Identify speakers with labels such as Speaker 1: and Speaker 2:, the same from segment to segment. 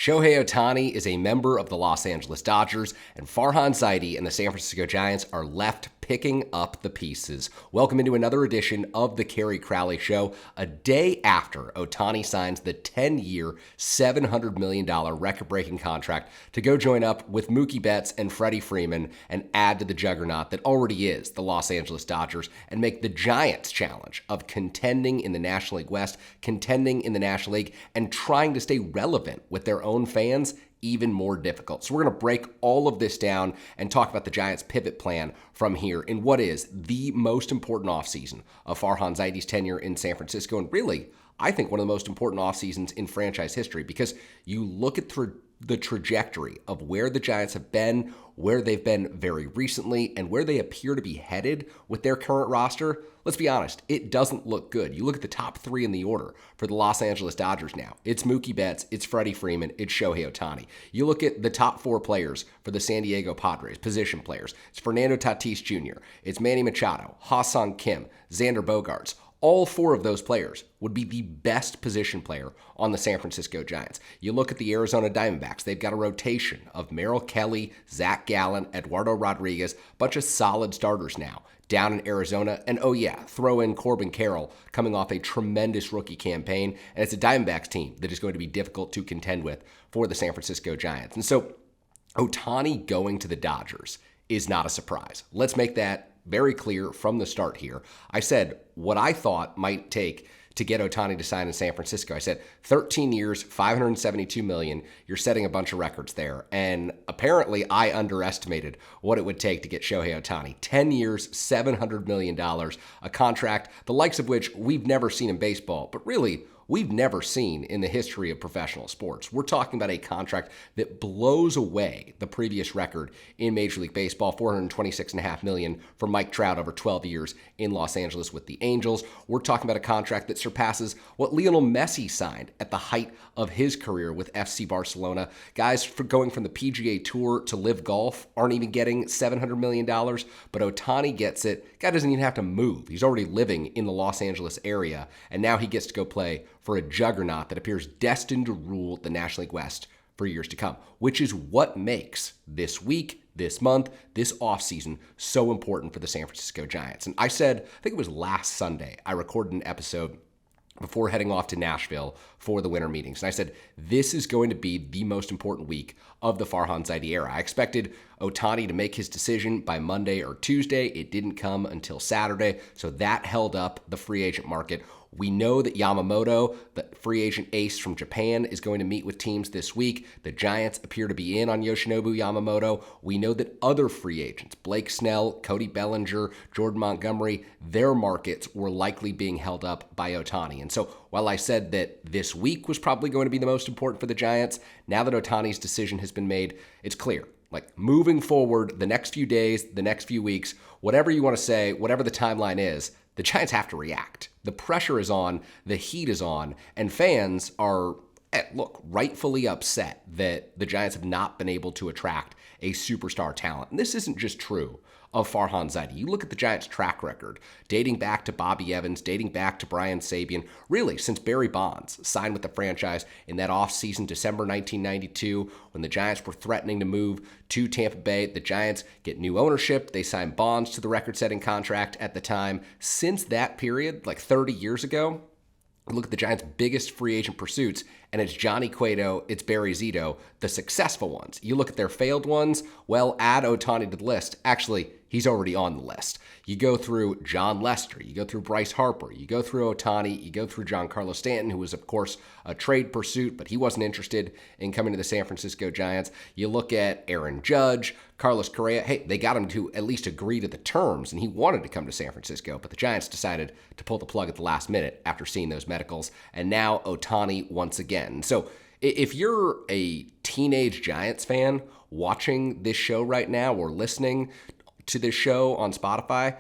Speaker 1: Shohei Ohtani is a member of the Los Angeles Dodgers, and Farhan Zaidi and the San Francisco Giants are left picking up the pieces. Welcome into another edition of the Kerry Crowley Show, a day after Ohtani signs the 10-year, $700 million record-breaking contract to go join up with Mookie Betts and Freddie Freeman and add to the juggernaut that already is the Los Angeles Dodgers and make the Giants' challenge of contending in the National League West, contending in the National League, and trying to stay relevant with their own fans even more difficult. So we're going to break all of this down and talk about the Giants' pivot plan from here in what is the most important offseason of Farhan Zaidi's tenure in San Francisco, and really, I think one of the most important off seasons in franchise history, because you look at the trajectory of where the Giants have been, where they've been very recently, and where they appear to be headed with their current roster. Let's be honest, it doesn't look good. You look at the top three in the order for the Los Angeles Dodgers now. It's Mookie Betts, it's Freddie Freeman, it's Shohei Ohtani. You look at the top four players for the San Diego Padres, position players. It's Fernando Tatis Jr., it's Manny Machado, Ha-Seong Kim, Xander Bogaerts. All four of those players would be the best position player on the San Francisco Giants. You look at the Arizona Diamondbacks, they've got a rotation of Merrill Kelly, Zach Gallen, Eduardo Rodriguez, bunch of solid starters now down in Arizona. And oh yeah, throw in Corbin Carroll coming off a tremendous rookie campaign. And it's a Diamondbacks team that is going to be difficult to contend with for the San Francisco Giants. And so Ohtani going to the Dodgers is not a surprise. Let's make that very clear from the start here. I said what I thought might take to get Ohtani to sign in San Francisco. I said 13 years, $572 million. You're setting a bunch of records there. And apparently I underestimated what it would take to get Shohei Ohtani. 10 years, $700 million, a contract the likes of which we've never seen in baseball, but really we've never seen in the history of professional sports. We're talking about a contract that blows away the previous record in Major League Baseball, $426.5 million for Mike Trout over 12 years in Los Angeles with the Angels. We're talking about a contract that surpasses what Lionel Messi signed at the height of his career with FC Barcelona. Guys going from the PGA Tour to Live Golf aren't even getting $700 million, but Ohtani gets it. Guy doesn't even have to move. He's already living in the Los Angeles area, and now he gets to go play for a juggernaut that appears destined to rule the National League West for years to come, which is what makes this week, this month, this offseason so important for the San Francisco Giants. And I said, I think it was last Sunday, I recorded an episode before heading off to Nashville for the winter meetings. And I said, this is going to be the most important week of the Farhan Zaidi era. I expected Ohtani to make his decision by Monday or Tuesday. It didn't come until Saturday, so that held up the free agent market. We know that Yamamoto, the free agent ace from Japan, is going to meet with teams this week. The Giants appear to be in on Yoshinobu Yamamoto. We know that other free agents, Blake Snell, Cody Bellinger, Jordan Montgomery, their markets were likely being held up by Ohtani. And so while I said that this week was probably going to be the most important for the Giants, now that Ohtani's decision has been made, it's clear. Like moving forward, the next few days, the next few weeks, whatever you want to say, whatever the timeline is, the Giants have to react. The pressure is on, the heat is on, and fans are, rightfully upset that the Giants have not been able to attract a superstar talent. And this isn't just true of Farhan Zaidi. You look at the Giants' track record, dating back to Bobby Evans, dating back to Brian Sabian, really since Barry Bonds signed with the franchise in that offseason, December 1992, when the Giants were threatening to move to Tampa Bay. The Giants get new ownership. They sign Bonds to the record-setting contract at the time. Since that period, like 30 years ago, look at the Giants' biggest free agent pursuits, and it's Johnny Cueto, it's Barry Zito, the successful ones. You look at their failed ones, well, add Ohtani to the list. Actually, he's already on the list. You go through John Lester, you go through Bryce Harper, you go through Ohtani, you go through Giancarlo Stanton, who was, of course, a trade pursuit, but he wasn't interested in coming to the San Francisco Giants. You look at Aaron Judge, Carlos Correa. Hey, they got him to at least agree to the terms, and he wanted to come to San Francisco, but the Giants decided to pull the plug at the last minute after seeing those medicals, and now Ohtani once again. So if you're a teenage Giants fan watching this show right now or listening to this show on Spotify,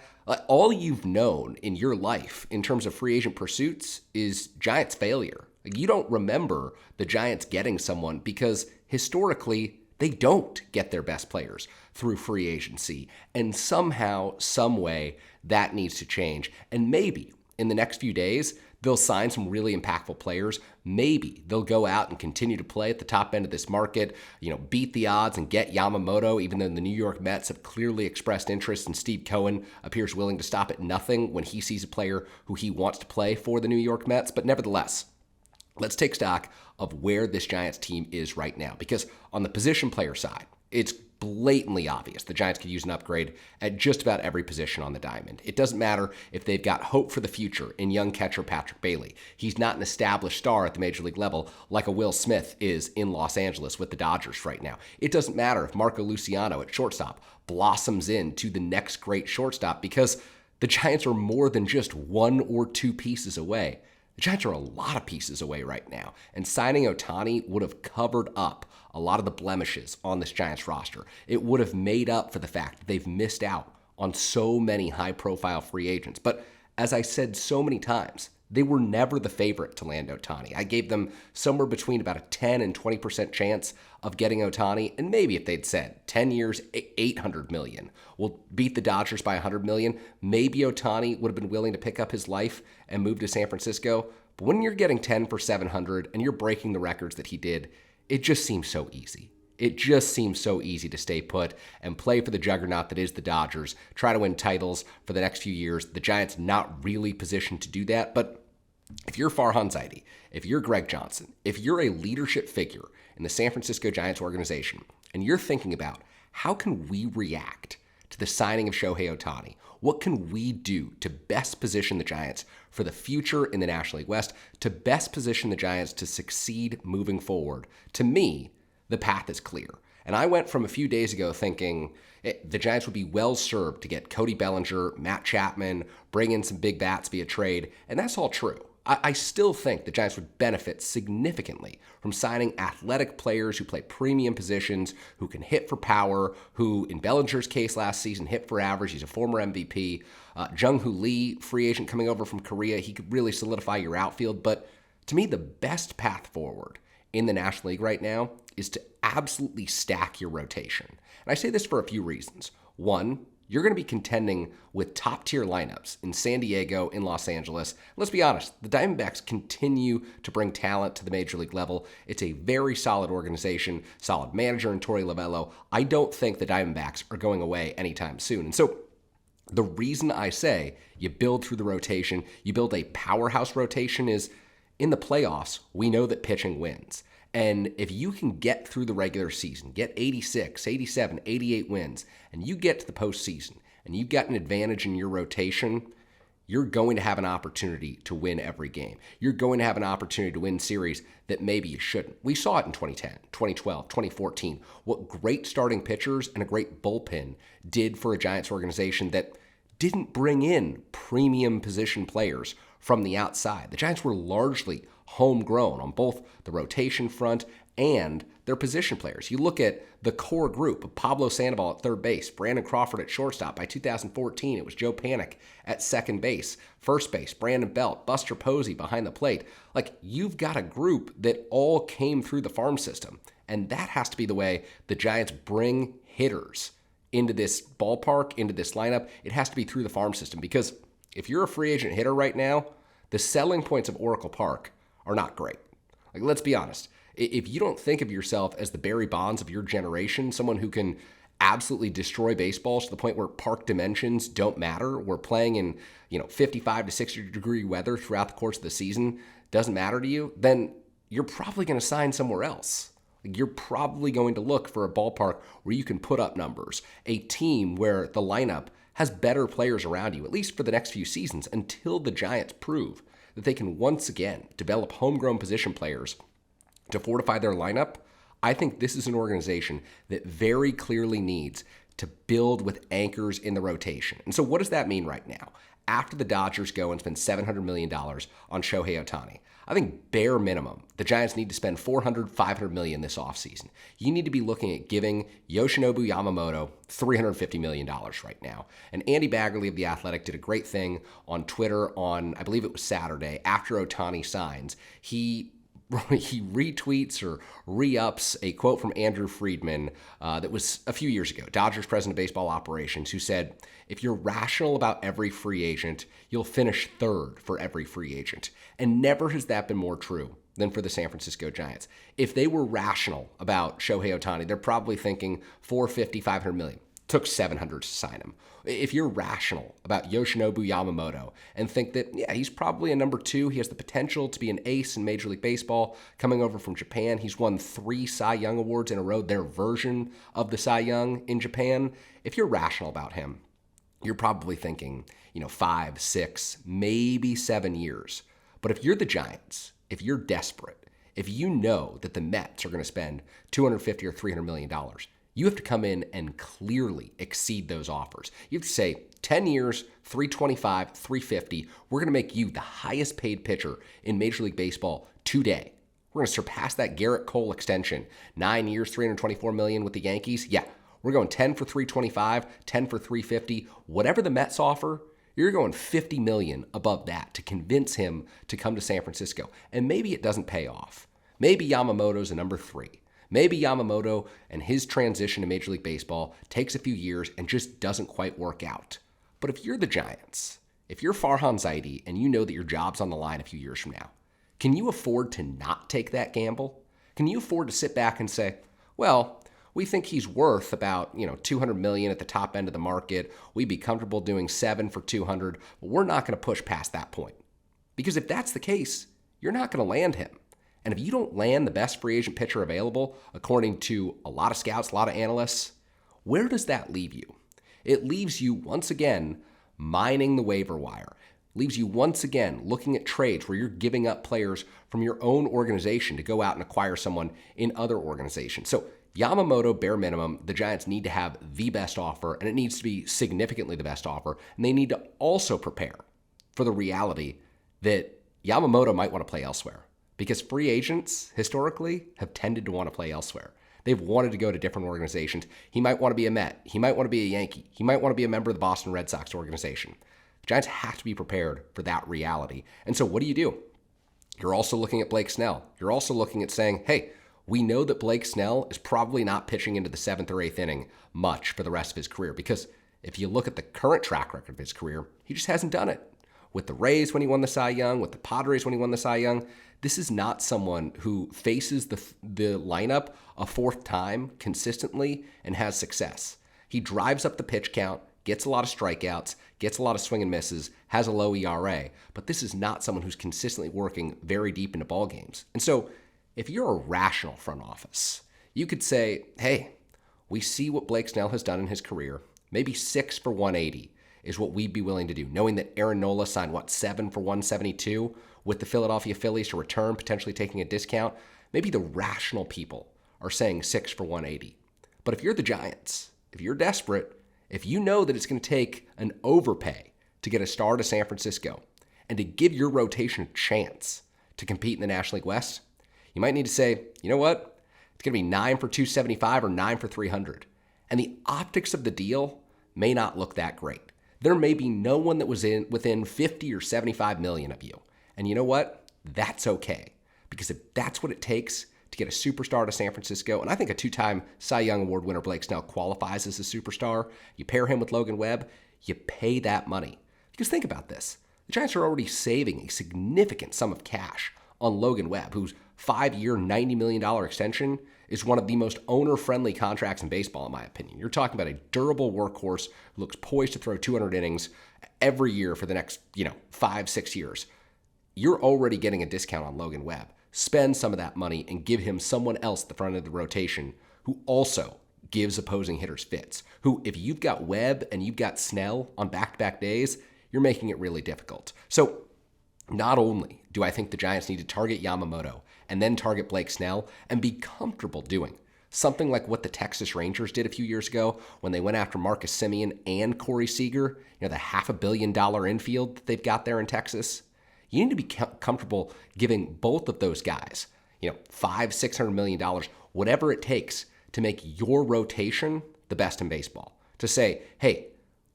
Speaker 1: all you've known in your life in terms of free agent pursuits is Giants failure. You don't remember the Giants getting someone because historically they don't get their best players through free agency. And somehow, some way, that needs to change. And maybe in the next few days, they'll sign some really impactful players. maybe they'll go out and continue to play at the top end of this market, beat the odds and get Yamamoto, even though the New York Mets have clearly expressed interest, and Steve Cohen appears willing to stop at nothing when he sees a player who he wants to play for the New York Mets. But nevertheless, let's take stock of where this Giants team is right now, because on the position player side, it's blatantly obvious the Giants could use an upgrade at just about every position on the diamond. It doesn't matter if they've got hope for the future in young catcher Patrick Bailey. He's not an established star at the major league level like a Will Smith is in Los Angeles with the Dodgers right now. It doesn't matter if Marco Luciano at shortstop blossoms into the next great shortstop, because the Giants are more than just one or two pieces away. The Giants are a lot of pieces away right now, and signing Ohtani would have covered up a lot of the blemishes on this Giants roster. It would have made up for the fact that they've missed out on so many high-profile free agents. But as I said so many times, they were never the favorite to land Ohtani. I gave them somewhere between about a 10 and 20% chance of getting Ohtani, and maybe if they'd said 10 years, $800 million, we'll beat the Dodgers by $100 million, maybe Ohtani would have been willing to pick up his life and move to San Francisco. But when you're getting 10 for $700 and you're breaking the records that he did, it just seems so easy. It just seems so easy to stay put and play for the juggernaut that is the Dodgers, try to win titles for the next few years. The Giants not really positioned to do that, but if you're Farhan Zaidi, if you're Greg Johnson, if you're a leadership figure in the San Francisco Giants organization, and you're thinking about how can we react to the signing of Shohei Ohtani, what can we do to best position the Giants for the future in the National League West, to best position the Giants to succeed moving forward? To me, the path is clear. And I went from a few days ago thinking the Giants would be well served to get Cody Bellinger, Matt Chapman, bring in some big bats via trade, and that's all true. I still think the Giants would benefit significantly from signing athletic players who play premium positions, who can hit for power, who, in Bellinger's case last season, hit for average. He's a former MVP. Jung-Hoo Lee, free agent coming over from Korea, he could really solidify your outfield. But to me, the best path forward in the National League right now is to absolutely stack your rotation. And I say this for a few reasons. One, you're going to be contending with top-tier lineups in San Diego, in Los Angeles. Let's be honest, the Diamondbacks continue to bring talent to the major league level. It's a very solid organization, solid manager in Torey Lovello. I don't think the Diamondbacks are going away anytime soon. And so the reason I say you build through the rotation, you build a powerhouse rotation is in the playoffs, we know that pitching wins. And if you can get through the regular season, get 86, 87, 88 wins, and you get to the postseason, and you've got an advantage in your rotation, you're going to have an opportunity to win every game. You're going to have an opportunity to win series that maybe you shouldn't. We saw it in 2010, 2012, 2014, what great starting pitchers and a great bullpen did for a Giants organization that didn't bring in premium position players from the outside. The Giants were largely homegrown on both the rotation front and their position players. You look at the core group of Pablo Sandoval at third base, Brandon Crawford at shortstop. By 2014, it was Joe Panik at second base, first base, Brandon Belt, Buster Posey behind the plate. Like, you've got a group that all came through the farm system, and that has to be the way the Giants bring hitters into this ballpark, into this lineup. It has to be through the farm system, because if you're a free agent hitter right now, the selling points of Oracle Park are not great. Like, let's be honest. If you don't think of yourself as the Barry Bonds of your generation, someone who can absolutely destroy baseball to the point where park dimensions don't matter, we're playing in 55 to 60 degree weather throughout the course of the season, doesn't matter to you, then you're probably going to sign somewhere else. You're probably going to look for a ballpark where you can put up numbers, a team where the lineup has better players around you, at least for the next few seasons, until the Giants prove that they can once again develop homegrown position players to fortify their lineup. I think this is an organization that very clearly needs to build with anchors in the rotation. And so what does that mean right now? After the Dodgers go and spend $700 million on Shohei Ohtani, I think bare minimum, the Giants need to spend $400, $500 million this offseason. You need to be looking at giving Yoshinobu Yamamoto $350 million right now. And Andy Baggerly of The Athletic did a great thing on Twitter on, I believe it was Saturday, after Ohtani signs. He retweets or re-ups a quote from Andrew Friedman that was a few years ago, Dodgers president of baseball operations, who said, if you're rational about every free agent, you'll finish third for every free agent. And never has that been more true than for the San Francisco Giants. If they were rational about Shohei Ohtani, they're probably thinking 450, 500 million. Took 700 to sign him. If you're rational about Yoshinobu Yamamoto and think that, yeah, he's probably a number 2, he has the potential to be an ace in Major League Baseball, coming over from Japan. He's won 3 Cy Young Awards in a row, their version of the Cy Young in Japan. If you're rational about him, you're probably thinking, 5, 6, maybe 7 years. But if you're the Giants, if you're desperate, if you know that the Mets are going to spend $250 or $300 million, you have to come in and clearly exceed those offers. You have to say, 10 years, 325, 350, we're going to make you the highest paid pitcher in Major League Baseball today. We're going to surpass that Garrett Cole extension. 9 years, $324 million with the Yankees. Yeah, we're going 10 for 325, 10 for 350. Whatever the Mets offer, you're going $50 million above that to convince him to come to San Francisco. And maybe it doesn't pay off. Maybe Yamamoto's a number 3. Maybe Yamamoto and his transition to Major League Baseball takes a few years and just doesn't quite work out. But if you're the Giants, if you're Farhan Zaidi and you know that your job's on the line a few years from now, can you afford to not take that gamble? Can you afford to sit back and say, well, we think he's worth about, $200 million at the top end of the market. We'd be comfortable doing 7 for 200, but we're not going to push past that point. Because if that's the case, you're not going to land him. And if you don't land the best free agent pitcher available, according to a lot of scouts, a lot of analysts, where does that leave you? It leaves you, once again, mining the waiver wire. Leaves you, once again, looking at trades where you're giving up players from your own organization to go out and acquire someone in other organizations. So Yamamoto, bare minimum, the Giants need to have the best offer, and it needs to be significantly the best offer. And they need to also prepare for the reality that Yamamoto might want to play elsewhere. Because free agents, historically, have tended to want to play elsewhere. They've wanted to go to different organizations. He might want to be a Met. He might want to be a Yankee. He might want to be a member of the Boston Red Sox organization. The Giants have to be prepared for that reality. And so what do? You're also looking at Blake Snell. You're also looking at saying, hey, we know that Blake Snell is probably not pitching into the 7th or 8th inning much for the rest of his career. Because if you look at the current track record of his career, he just hasn't done it. With the Rays when he won the Cy Young, with the Padres when he won the Cy Young, this is not someone who faces the lineup a 4th time consistently and has success. He drives up the pitch count, gets a lot of strikeouts, gets a lot of swing and misses, has a low ERA, but this is not someone who's consistently working very deep into ball games. And so if you're a rational front office, you could say, hey, we see what Blake Snell has done in his career. Maybe 6 for 180 is what we'd be willing to do, knowing that Aaron Nola signed, 7 for 172 with the Philadelphia Phillies to return, potentially taking a discount. Maybe the rational people are saying 6 for 180. But if you're the Giants, if you're desperate, if you know that it's going to take an overpay to get a star to San Francisco and to give your rotation a chance to compete in the National League West, you might need to say, you know what? It's going to be 9 for 275 or 9 for 300. And the optics of the deal may not look that great. There may be no one that was within 50 or 75 million of you. And you know what? That's okay. Because if that's what it takes to get a superstar to San Francisco, and I think a 2-time Cy Young Award winner Blake Snell qualifies as a superstar, you pair him with Logan Webb, you pay that money. Because think about this. The Giants are already saving a significant sum of cash on Logan Webb, whose 5-year, $90 million extension is one of the most owner-friendly contracts in baseball, in my opinion. You're talking about a durable workhorse who looks poised to throw 200 innings every year for the next, 5-6 years. You're already getting a discount on Logan Webb. Spend some of that money and give him someone else at the front of the rotation who also gives opposing hitters fits. Who, if you've got Webb and you've got Snell on back-to-back days, you're making it really difficult. So not only do I think the Giants need to target Yamamoto and then target Blake Snell and be comfortable doing something like what the Texas Rangers did a few years ago when they went after Marcus Semien and Corey Seager, the $500 million infield that they've got there in Texas. You need to be comfortable giving both of those guys, $500-600 million, whatever it takes to make your rotation the best in baseball. To say, hey,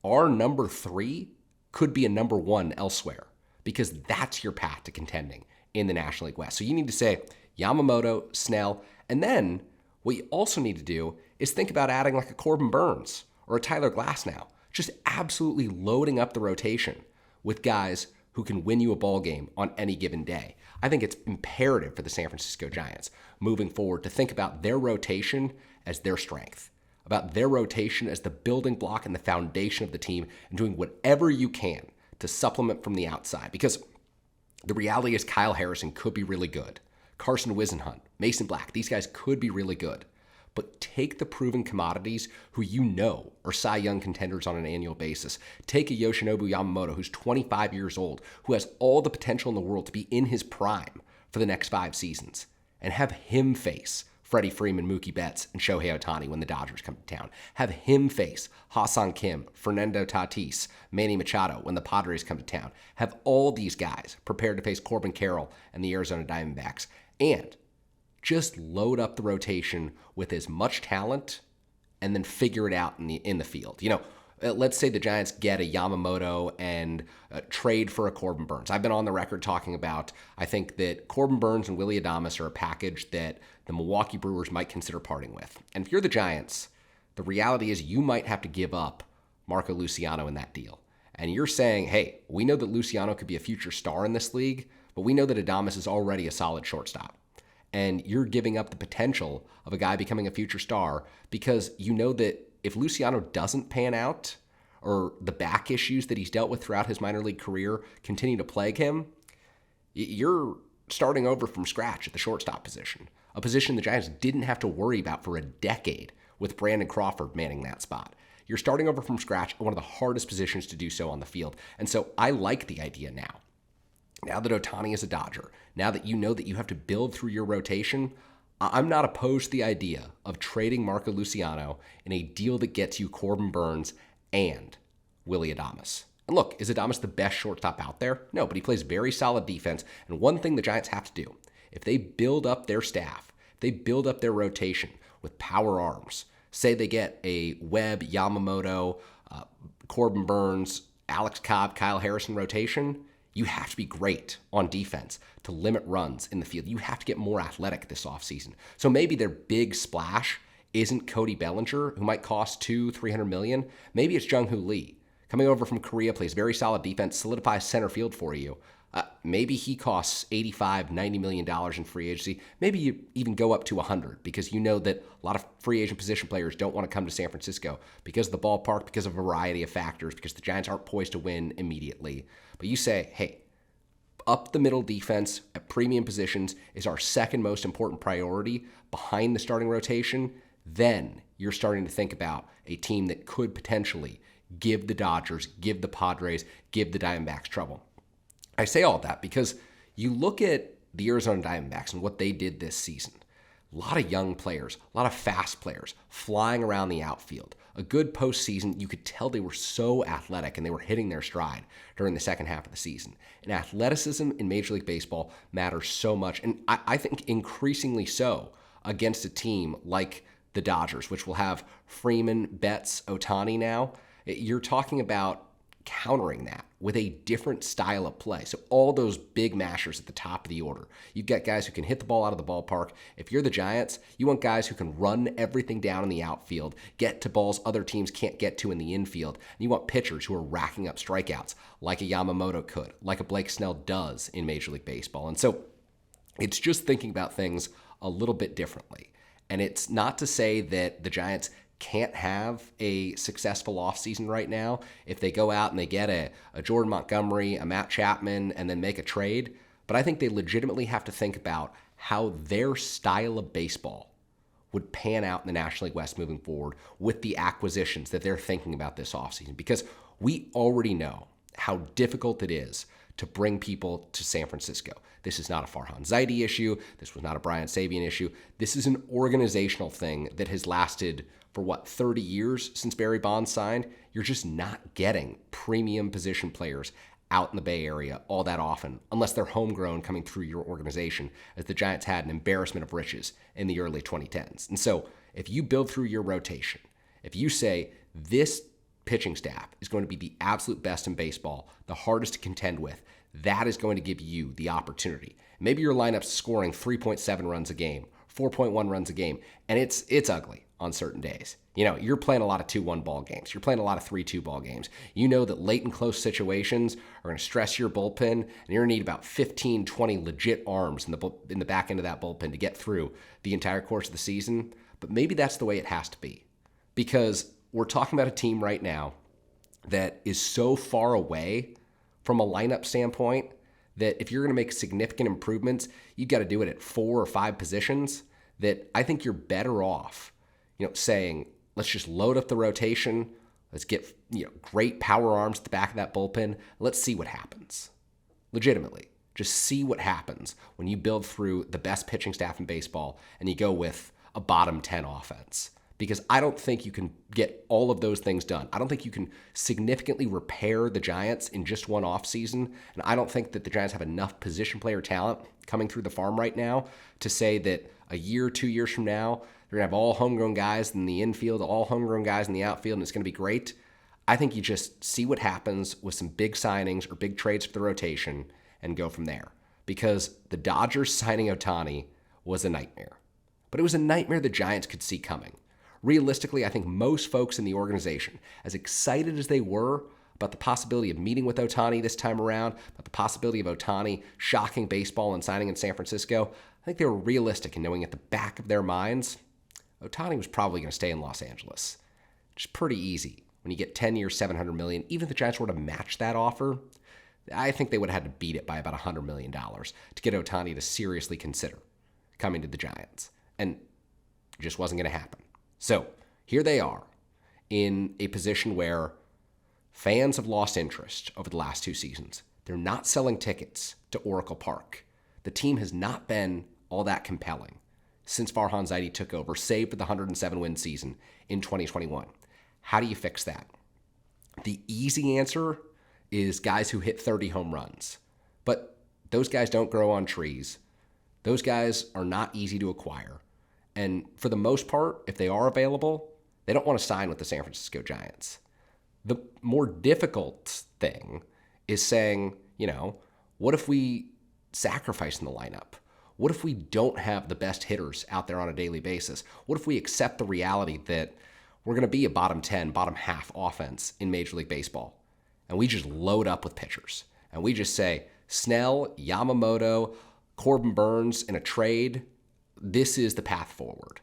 Speaker 1: our number 3 could be a number 1 elsewhere, because that's your path to contending in the National League West. So you need to say Yamamoto, Snell, and then what you also need to do is think about adding like a Corbin Burns or a Tyler Glasnow, just absolutely loading up the rotation with guys who can win you a ball game on any given day. I think it's imperative for the San Francisco Giants moving forward to think about their rotation as their strength, about their rotation as the building block and the foundation of the team, and doing whatever you can to supplement from the outside. Because the reality is Kyle Harrison could be really good. Carson Wisenhunt, Mason Black, these guys could be really good. But take the proven commodities who you know are Cy Young contenders on an annual basis. Take a Yoshinobu Yamamoto who's 25 years old, who has all the potential in the world to be in his prime for the next 5 seasons, and have him face Freddie Freeman, Mookie Betts, and Shohei Ohtani when the Dodgers come to town. Have him face Ha-Seong Kim, Fernando Tatis, Manny Machado when the Padres come to town. Have all these guys prepared to face Corbin Carroll and the Arizona Diamondbacks. And just load up the rotation with as much talent and then figure it out in the field. Let's say the Giants get a Yamamoto and trade for a Corbin Burnes. I've been on the record talking about, I think that Corbin Burnes and Willie Adams are a package that the Milwaukee Brewers might consider parting with. And if you're the Giants, the reality is you might have to give up Marco Luciano in that deal. And you're saying, hey, we know that Luciano could be a future star in this league, but we know that Adames is already a solid shortstop. And you're giving up the potential of a guy becoming a future star because you know that if Luciano doesn't pan out, or the back issues that he's dealt with throughout his minor league career continue to plague him, you're starting over from scratch at the shortstop position, a position the Giants didn't have to worry about for a decade with Brandon Crawford manning that spot. You're starting over from scratch at one of the hardest positions to do so on the field. And so I like the idea now. Now that Ohtani is a Dodger, now that you know that you have to build through your rotation, I'm not opposed to the idea of trading Marco Luciano in a deal that gets you Corbin Burnes and Willie Adams. And look, is Adams the best shortstop out there? No, but he plays very solid defense. And one thing the Giants have to do, if they build up their staff, if they build up their rotation with power arms, say they get a Webb, Yamamoto, Corbin Burnes, Alex Cobb, Kyle Harrison rotation, you have to be great on defense to limit runs in the field. You have to get more athletic this offseason. So maybe their big splash isn't Cody Bellinger, who might cost $200-300 million. Maybe it's Jung-Hoo Lee, coming over from Korea, plays very solid defense, solidifies center field for you. Maybe he costs $85-90 million in free agency. Maybe you even go up to $100 because you know that a lot of free agent position players don't want to come to San Francisco because of the ballpark, because of a variety of factors, because the Giants aren't poised to win immediately. But you say, hey, up the middle defense at premium positions is our second most important priority behind the starting rotation. Then you're starting to think about a team that could potentially give the Dodgers, give the Padres, give the Diamondbacks trouble. I say all that because you look at the Arizona Diamondbacks and what they did this season. A lot of young players, a lot of fast players flying around the outfield. A good postseason, you could tell they were so athletic and they were hitting their stride during the second half of the season. And athleticism in Major League Baseball matters so much, and I think increasingly so against a team like the Dodgers, which will have Freeman, Betts, Ohtani now. You're talking about countering that with a different style of play. So all those big mashers at the top of the order. You've got guys who can hit the ball out of the ballpark. If you're the Giants, you want guys who can run everything down in the outfield, get to balls other teams can't get to in the infield. And you want pitchers who are racking up strikeouts like a Yamamoto could, like a Blake Snell does in Major League Baseball. And so it's just thinking about things a little bit differently. And it's not to say that the Giants can't have a successful offseason right now if they go out and they get a Jordan Montgomery, a Matt Chapman, and then make a trade. But I think they legitimately have to think about how their style of baseball would pan out in the National League West moving forward with the acquisitions that they're thinking about this offseason. Because we already know how difficult it is to bring people to San Francisco. This is not a Farhan Zaidi issue. This was not a Brian Sabian issue. This is an organizational thing that has lasted for 30 years since Barry Bonds signed. You're just not getting premium position players out in the Bay Area all that often, unless they're homegrown coming through your organization, as the Giants had an embarrassment of riches in the early 2010s. And so if you build through your rotation, if you say this pitching staff is going to be the absolute best in baseball, the hardest to contend with, that is going to give you the opportunity. Maybe your lineup's scoring 3.7 runs a game, 4.1 runs a game, and it's ugly on certain days. You're playing a lot of 2-1 ball games. You're playing a lot of 3-2 ball games. You know that late and close situations are going to stress your bullpen, and you're going to need about 15, 20 legit arms in the back end of that bullpen to get through the entire course of the season. But maybe that's the way it has to be, because we're talking about a team right now that is so far away from a lineup standpoint that if you're going to make significant improvements, you've got to do it at 4 or 5 positions, that I think you're better off, saying, let's just load up the rotation. Let's get, great power arms at the back of that bullpen. Let's see what happens. Legitimately, just see what happens when you build through the best pitching staff in baseball and you go with a bottom 10 offense. Because I don't think you can get all of those things done. I don't think you can significantly repair the Giants in just one offseason. And I don't think that the Giants have enough position player talent coming through the farm right now to say that a year, 2 years from now, they're going to have all homegrown guys in the infield, all homegrown guys in the outfield, and it's going to be great. I think you just see what happens with some big signings or big trades for the rotation and go from there. Because the Dodgers signing Ohtani was a nightmare. But it was a nightmare the Giants could see coming. Realistically, I think most folks in the organization, as excited as they were about the possibility of meeting with Ohtani this time around, about the possibility of Ohtani shocking baseball and signing in San Francisco, I think they were realistic in knowing at the back of their minds, Ohtani was probably going to stay in Los Angeles. Just pretty easy. When you get 10 years, $700 million, even if the Giants were to match that offer, I think they would have had to beat it by about $100 million to get Ohtani to seriously consider coming to the Giants. And it just wasn't going to happen. So here they are in a position where fans have lost interest over the last 2 seasons. They're not selling tickets to Oracle Park. The team has not been all that compelling since Farhan Zaidi took over, save for the 107-win season in 2021. How do you fix that? The easy answer is guys who hit 30 home runs. But those guys don't grow on trees. Those guys are not easy to acquire. And for the most part, if they are available, they don't want to sign with the San Francisco Giants. The more difficult thing is saying, what if we sacrifice in the lineup? What if we don't have the best hitters out there on a daily basis? What if we accept the reality that we're going to be a bottom 10, bottom half offense in Major League Baseball? And we just load up with pitchers. And we just say, Snell, Yamamoto, Corbin Burns in a trade, this is the path forward.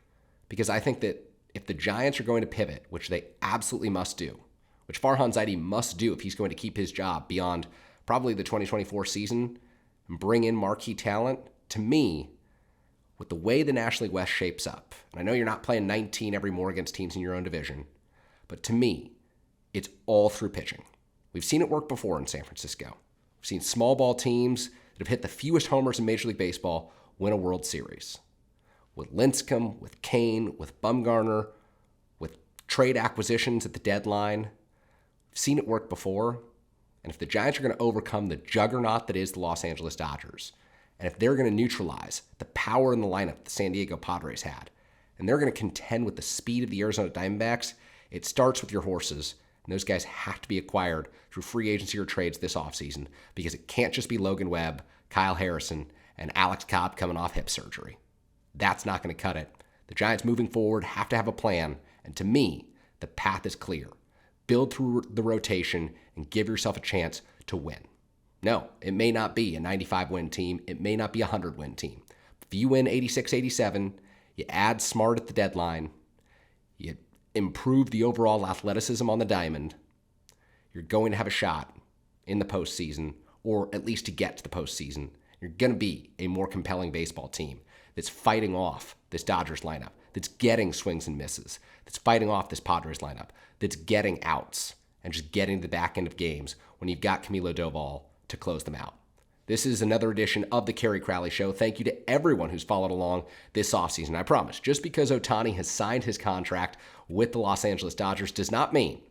Speaker 1: Because I think that if the Giants are going to pivot, which they absolutely must do, which Farhan Zaidi must do if he's going to keep his job beyond probably the 2024 season and bring in marquee talent, to me, with the way the National League West shapes up, and I know you're not playing 19 every more against teams in your own division, but to me, it's all through pitching. We've seen it work before in San Francisco. We've seen small ball teams that have hit the fewest homers in Major League Baseball win a World Series. With Lincecum, with Kane, with Bumgarner, with trade acquisitions at the deadline. We've seen it work before. And if the Giants are going to overcome the juggernaut that is the Los Angeles Dodgers, and if they're going to neutralize the power in the lineup the San Diego Padres had, and they're going to contend with the speed of the Arizona Diamondbacks, it starts with your horses. And those guys have to be acquired through free agency or trades this offseason, because it can't just be Logan Webb, Kyle Harrison, and Alex Cobb coming off hip surgery. That's not going to cut it. The Giants moving forward have to have a plan, and to me, the path is clear. Build through the rotation and give yourself a chance to win. No, it may not be a 95-win team. It may not be a 100-win team. If you win 86, 87, you add Smart at the deadline, you improve the overall athleticism on the diamond, you're going to have a shot in the postseason, or at least to get to the postseason. You're going to be a more compelling baseball team that's fighting off this Dodgers lineup, that's getting swings and misses, that's fighting off this Padres lineup, that's getting outs and just getting to the back end of games when you've got Camilo Doval to close them out. This is another edition of the Kerry Crowley Show. Thank you to everyone who's followed along this offseason. I promise, just because Ohtani has signed his contract with the Los Angeles Dodgers does not mean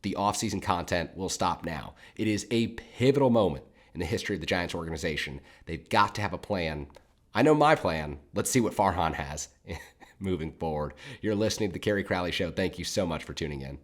Speaker 1: the offseason content will stop now. It is a pivotal moment in the history of the Giants organization. They've got to have a plan. I know my plan. Let's see what Farhan has moving forward. You're listening to the Kerry Crowley Show. Thank you so much for tuning in.